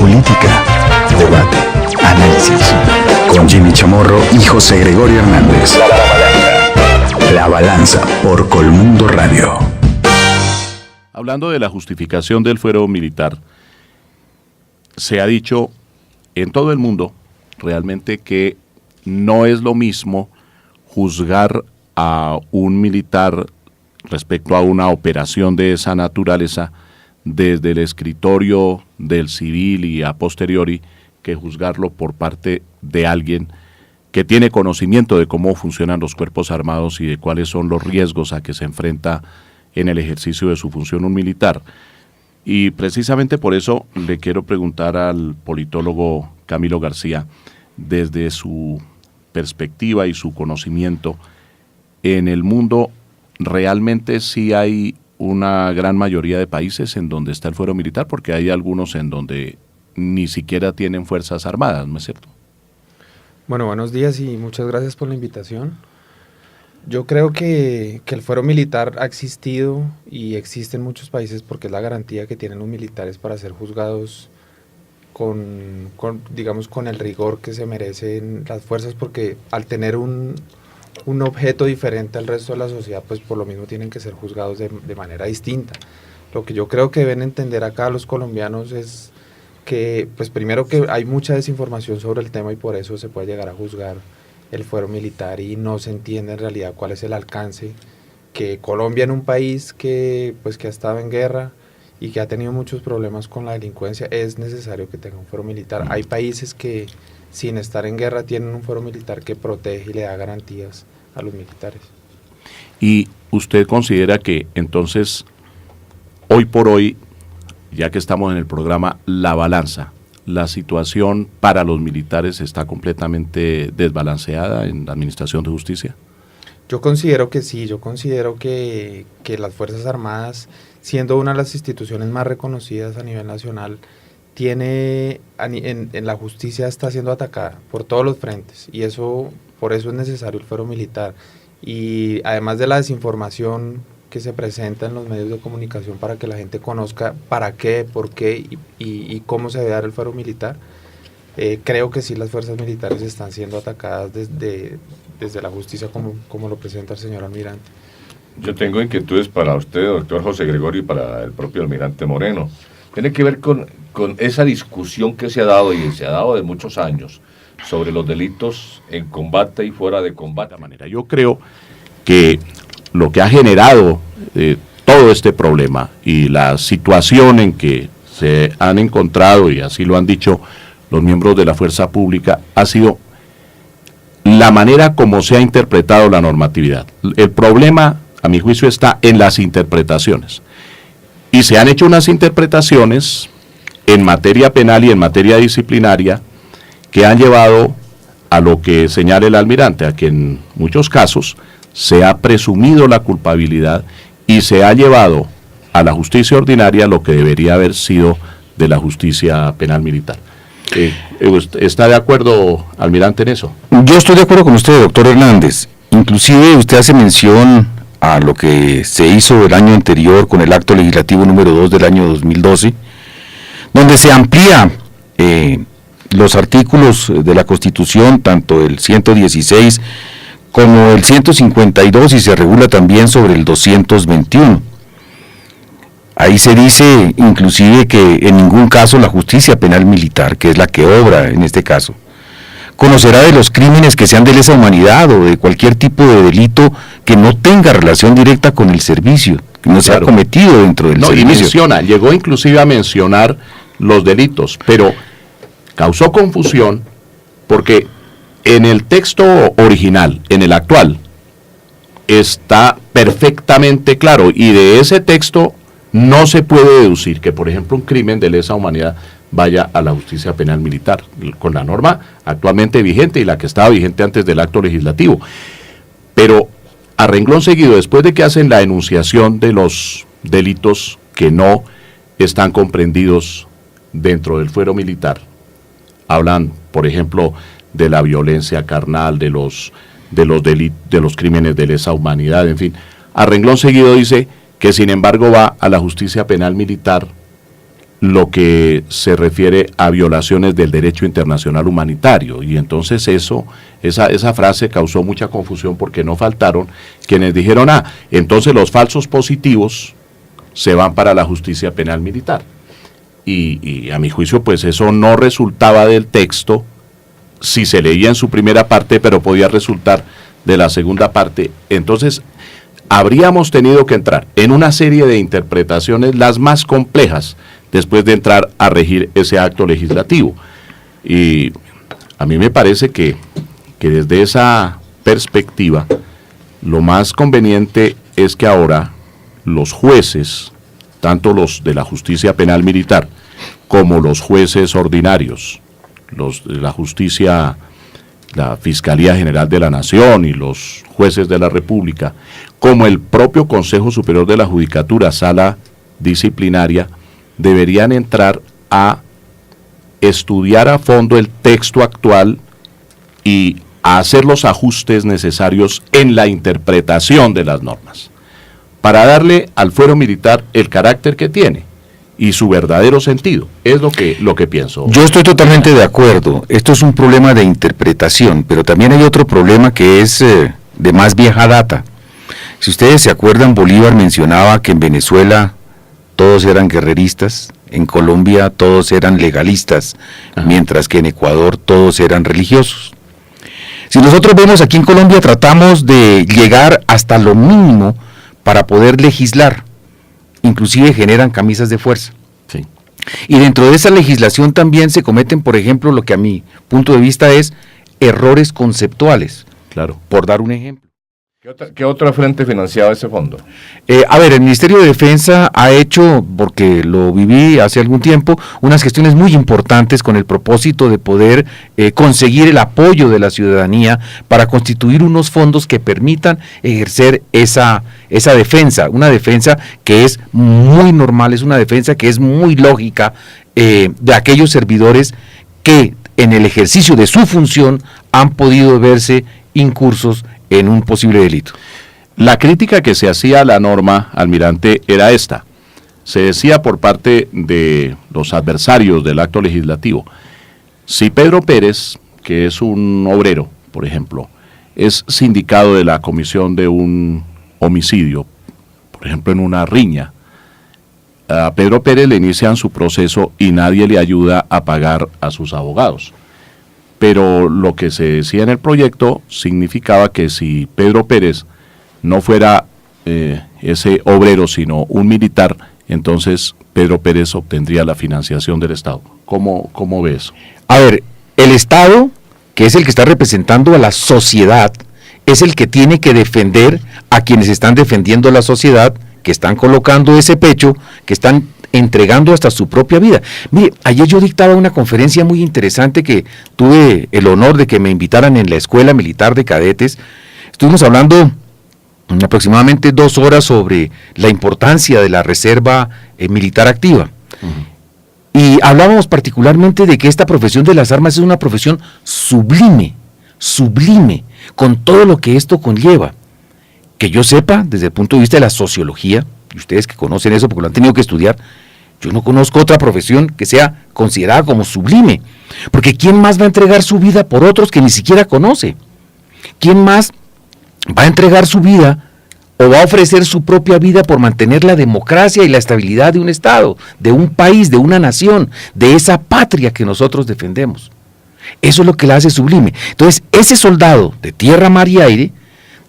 política, debate, análisis. Con Jimmy Chamorro y José Gregorio Hernández. La Balanza por Colmundo Radio. Hablando de la justificación del fuero militar, se ha dicho en todo el mundo realmente que no es lo mismo juzgar a un militar respecto a una operación de esa naturaleza desde el escritorio del civil y a posteriori que juzgarlo por parte de alguien que tiene conocimiento de cómo funcionan los cuerpos armados y de cuáles son los riesgos a que se enfrenta en el ejercicio de su función un militar. Y precisamente por eso le quiero preguntar al politólogo Camilo García, desde su perspectiva y su conocimiento, en el mundo realmente sí hay una gran mayoría de países en donde está el fuero militar, porque hay algunos en donde ni siquiera tienen fuerzas armadas, ¿no es cierto? Bueno, buenos días y muchas gracias por la invitación. Yo creo que el fuero militar ha existido y existe en muchos países porque es la garantía que tienen los militares para ser juzgados digamos, con el rigor que se merecen las fuerzas, porque al tener un objeto diferente al resto de la sociedad, pues por lo mismo tienen que ser juzgados de manera distinta. Lo que yo creo que deben entender acá los colombianos es que, pues primero que hay mucha desinformación sobre el tema y por eso se puede llegar a juzgar el fuero militar y no se entiende en realidad cuál es el alcance que Colombia, en un país que ha estado en guerra y que ha tenido muchos problemas con la delincuencia, es necesario que tenga un fuero militar. Hay países que sin estar en guerra tienen un fuero militar que protege y le da garantías a los militares. ¿Y usted considera que entonces, hoy por hoy, ya que estamos en el programa La Balanza, la situación para los militares está completamente desbalanceada en la Administración de Justicia? Yo considero que sí, yo considero que las Fuerzas Armadas, siendo una de las instituciones más reconocidas a nivel nacional, en la justicia está siendo atacada por todos los frentes y por eso es necesario el fuero militar. Y además de la desinformación que se presenta en los medios de comunicación para que la gente conozca para qué, por qué y cómo se debe dar el fuero militar, creo que sí las fuerzas militares están siendo atacadas desde la justicia como lo presenta el señor almirante. Yo tengo inquietudes para usted, doctor José Gregorio, y para el propio almirante Moreno. Tiene que ver con esa discusión que se ha dado y se ha dado de muchos años sobre los delitos en combate y fuera de combate. Yo creo que lo que ha generado todo este problema y la situación en que se han encontrado, y así lo han dicho los miembros de la fuerza pública, ha sido la manera como se ha interpretado la normatividad. El problema, a mi juicio, está en las interpretaciones. Y se han hecho unas interpretaciones en materia penal y en materia disciplinaria que han llevado a lo que señala el almirante, a que en muchos casos se ha presumido la culpabilidad y se ha llevado a la justicia ordinaria lo que debería haber sido de la justicia penal militar. ¿Está de acuerdo, almirante, en eso? Yo estoy de acuerdo con usted, doctor Hernández. Inclusive usted hace mención a lo que se hizo el año anterior con el acto legislativo número 2 del año 2012, donde se amplía los artículos de la Constitución, tanto el 116 como el 152, y se regula también sobre el 221. Ahí se dice inclusive que en ningún caso la justicia penal militar, que es la que obra en este caso, conocerá de los crímenes que sean de lesa humanidad o de cualquier tipo de delito que no tenga relación directa con el servicio, que no sea cometido dentro del servicio. Llegó inclusive a mencionar los delitos, pero causó confusión porque en el texto original, en el actual, está perfectamente claro, y de ese texto no se puede deducir que, por ejemplo, un crimen de lesa humanidad vaya a la justicia penal militar, con la norma actualmente vigente y la que estaba vigente antes del acto legislativo. Pero a renglón seguido, después de que hacen la enunciación de los delitos que no están comprendidos dentro del fuero militar, hablan, por ejemplo, de la violencia carnal, de los crímenes de lesa humanidad, en fin. A renglón seguido dice que sin embargo va a la justicia penal militar lo que se refiere a violaciones del derecho internacional humanitario. Y entonces esa frase causó mucha confusión porque no faltaron quienes dijeron, entonces los falsos positivos se van para la justicia penal militar. Y a mi juicio, pues eso no resultaba del texto, si se leía en su primera parte, pero podía resultar de la segunda parte. Entonces, habríamos tenido que entrar en una serie de interpretaciones, las más complejas, después de entrar a regir ese acto legislativo. Y a mí me parece que desde esa perspectiva, lo más conveniente es que ahora los jueces, tanto los de la justicia penal militar, como los jueces ordinarios, los de la justicia, la Fiscalía General de la Nación y los jueces de la República, como el propio Consejo Superior de la Judicatura, sala disciplinaria, deberían entrar a estudiar a fondo el texto actual y a hacer los ajustes necesarios en la interpretación de las normas, para darle al fuero militar el carácter que tiene y su verdadero sentido. Es lo que pienso. Yo estoy totalmente de acuerdo. Esto es un problema de interpretación, pero también hay otro problema que es de más vieja data. Si ustedes se acuerdan, Bolívar mencionaba que en Venezuela todos eran guerreristas, en Colombia todos eran legalistas, mientras que en Ecuador todos eran religiosos. Si nosotros vemos aquí en Colombia, tratamos de llegar hasta lo mínimo para poder legislar, inclusive generan camisas de fuerza. Sí. Y dentro de esa legislación también se cometen, por ejemplo, lo que a mi punto de vista es errores conceptuales. Claro. Por dar un ejemplo. ¿Qué otra frente financiaba ese fondo? El Ministerio de Defensa ha hecho, porque lo viví hace algún tiempo, unas gestiones muy importantes con el propósito de poder conseguir el apoyo de la ciudadanía para constituir unos fondos que permitan ejercer esa defensa, una defensa que es muy normal, es una defensa que es muy lógica de aquellos servidores que en el ejercicio de su función han podido verse incursos en un posible delito. La crítica que se hacía a la norma, almirante, era esta. Se decía por parte de los adversarios del acto legislativo, si Pedro Pérez, que es un obrero, por ejemplo, es sindicado de la comisión de un homicidio, por ejemplo en una riña, a Pedro Pérez le inician su proceso y nadie le ayuda a pagar a sus abogados. Pero lo que se decía en el proyecto significaba que si Pedro Pérez no fuera ese obrero, sino un militar, entonces Pedro Pérez obtendría la financiación del Estado. ¿Cómo ve eso? A ver, el Estado, que es el que está representando a la sociedad, es el que tiene que defender a quienes están defendiendo a la sociedad, que están colocando ese pecho, que están entregando hasta su propia vida. Mire, ayer yo dictaba una conferencia muy interesante que tuve el honor de que me invitaran en la Escuela Militar de Cadetes. Estuvimos hablando aproximadamente 2 horas sobre la importancia de la reserva militar activa. Y hablábamos particularmente de que esta profesión de las armas es una profesión sublime, con todo lo que esto conlleva. Que yo sepa, desde el punto de vista de la sociología, y ustedes que conocen eso porque lo han tenido que estudiar, yo no conozco otra profesión que sea considerada como sublime, porque ¿quién más va a entregar su vida por otros que ni siquiera conoce? ¿Quién más va a entregar su vida o va a ofrecer su propia vida por mantener la democracia y la estabilidad de un Estado, de un país, de una nación, de esa patria que nosotros defendemos? Eso es lo que la hace sublime. Entonces, ese soldado de tierra, mar y aire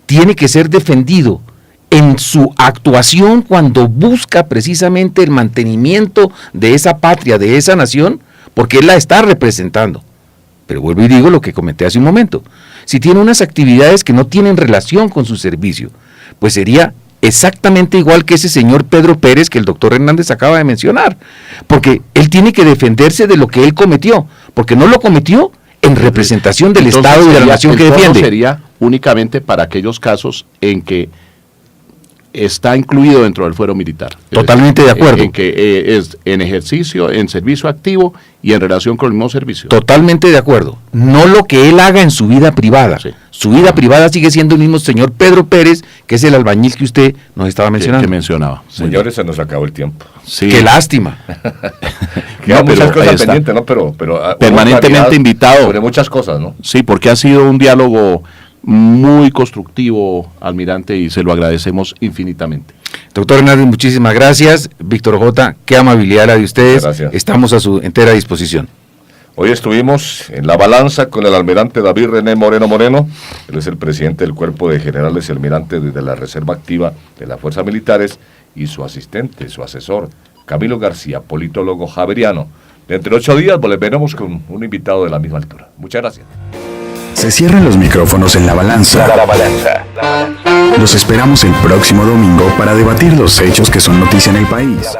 tiene que ser defendido en su actuación cuando busca precisamente el mantenimiento de esa patria, de esa nación, porque él la está representando. Pero vuelvo y digo lo que comenté hace un momento. Si tiene unas actividades que no tienen relación con su servicio, pues sería exactamente igual que ese señor Pedro Pérez que el doctor Hernández acaba de mencionar, porque él tiene que defenderse de lo que él cometió, porque no lo cometió en representación del Estado y de la nación que defiende. Sería únicamente para aquellos casos en que está incluido dentro del fuero militar. Totalmente de acuerdo. En que es en ejercicio, en servicio activo y en relación con el mismo servicio. Totalmente de acuerdo. No lo que él haga en su vida privada. Sí. Su vida privada sigue siendo el mismo señor Pedro Pérez, que es el albañil que usted nos estaba mencionando. Que mencionaba. Señores, se nos acabó el tiempo. Sí. Qué lástima. Quedan pero muchas ahí cosas está. pendientes, ¿no? Pero Permanentemente claridad invitado. sobre muchas cosas, ¿no? Sí, porque ha sido un diálogo muy constructivo, almirante, y se lo agradecemos infinitamente. Doctor Hernández, muchísimas gracias. Víctor J., qué amabilidad la de ustedes. Gracias. Estamos a su entera disposición. Hoy estuvimos en La Balanza con el almirante David René Moreno Moreno. Él es el presidente del Cuerpo de Generales y Almirante de la Reserva Activa de las Fuerzas Militares, y su asistente, su asesor, Camilo García, politólogo javeriano. Dentro de 8 días volveremos con un invitado de la misma altura. Muchas gracias. Se cierran los micrófonos en La Balanza. Los esperamos el próximo domingo para debatir los hechos que son noticia en el país.